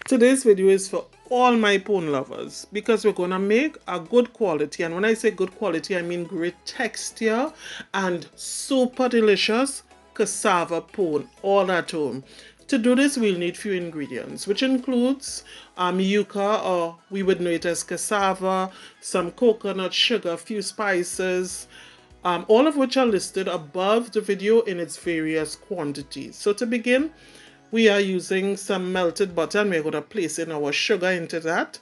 Today's video is for all my pone lovers because we're gonna make a good quality, and when I say good quality I mean great texture and super delicious cassava pone all at home. To do this we'll need few ingredients, which includes yuca, or we would know it as cassava, some coconut sugar, few spices, all of which are listed above the video in its various quantities. So to begin, we are using some melted butter and we're going to place in our sugar into that,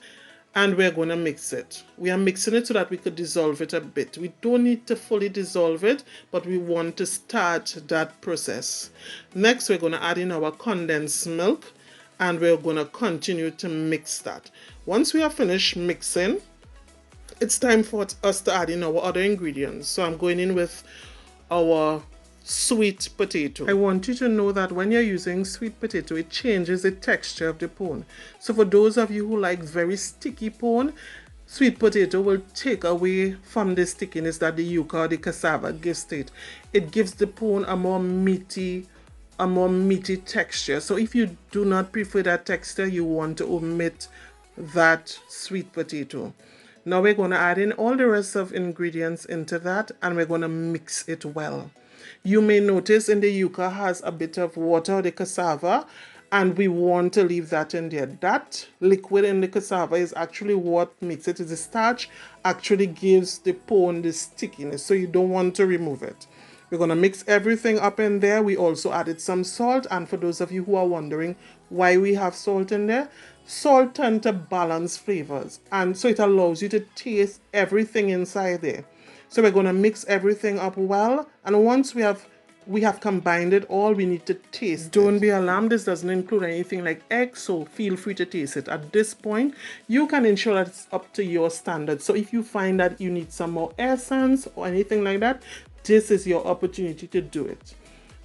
and we're going to mix it. We are mixing it so that we could dissolve it a bit. We don't need to fully dissolve it, but we want to start that process. Next, we're going to add in our condensed milk and we're going to continue to mix that. Once we are finished mixing, it's time for us to add in our other ingredients. So I'm going in with our sweet potato. I want you to know that when you're using sweet potato, it changes the texture of the pone. So for those of you who like very sticky pone, sweet potato will take away from the stickiness that the yuca or the cassava gives to it. It gives the pone a more meaty texture. So if you do not prefer that texture, you want to omit that sweet potato. Now we're going to add in all the rest of ingredients into that, and we're going to mix it well. You may notice in the yuca has a bit of water, the cassava, and we want to leave that in there. That liquid in the cassava is actually what makes it. The starch actually gives the pone the stickiness, so you don't want to remove it. We're going to mix everything up in there. We also added some salt, and for those of you who are wondering why we have salt in there, salt tends to balance flavors, and so it allows you to taste everything inside there. So we're going to mix everything up well, and once we have combined it all, we need to taste. Don't be alarmed, this doesn't include anything like eggs, so feel free to taste it. At this point, you can ensure that it's up to your standards. So if you find that you need some more essence or anything like that, this is your opportunity to do it.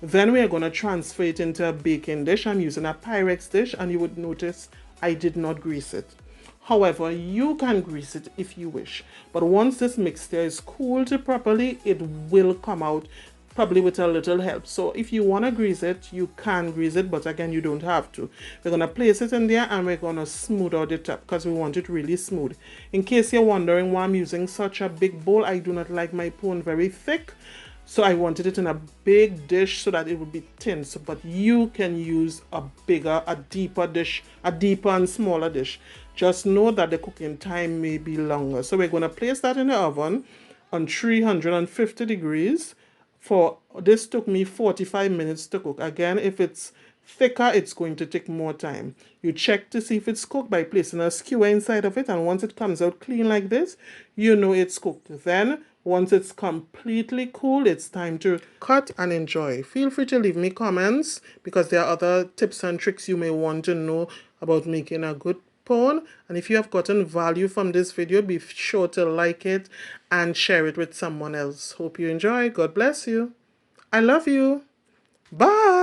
Then we are going to transfer it into a baking dish. I'm using a Pyrex dish, and you would notice I did not grease it. However, you can grease it if you wish. But once this mixture is cooled properly, it will come out probably with a little help. So if you want to grease it, you can grease it, but again, you don't have to. We're going to place it in there and we're going to smooth out the top because we want it really smooth. In case you're wondering why I'm using such a big bowl, I do not like my pone very thick. So I wanted it in a big dish so that it would be thin. So, but you can use a deeper dish, a deeper and smaller dish. Just know that the cooking time may be longer. So we're going to place that in the oven on 350 degrees. For this took me 45 minutes to cook. Again, if it's thicker, it's going to take more time. You check to see if it's cooked by placing a skewer inside of it, and once it comes out clean like this, you know it's cooked. Then once it's completely cool, it's time to cut and enjoy. Feel free to leave me comments because there are other tips and tricks you may want to know about making a good pone. And if you have gotten value from this video, be sure to like it and share it with someone else. Hope you enjoy. God bless you. I love you. Bye.